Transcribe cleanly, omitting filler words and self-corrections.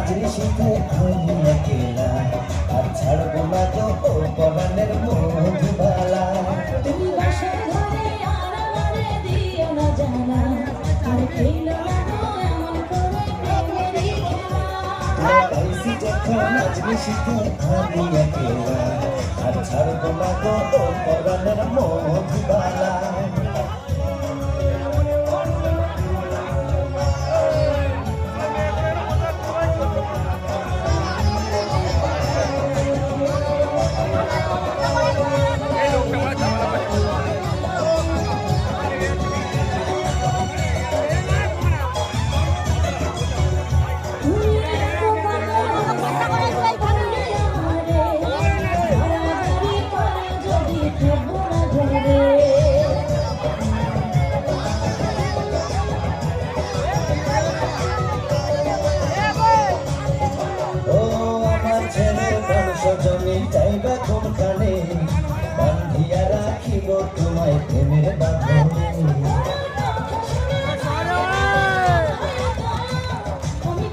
শীতে আমি একেলা আর ছাড়বো না তো ও পরাণের মধুবালা। তুমি বাসা ঘরে আর আমারে দিও না জানা, আর খেলো না এমন করে প্রেমেরই খেলা। পাইছি যখন আজকে শীতে আমি একেলা আর ছাড়বো না তো ও পরাণের মধুবালা। জমি যাইবা কোনখানে বান্ধিয়া রাখিব তোমায় প্রেমের বাঁধনে। তুমি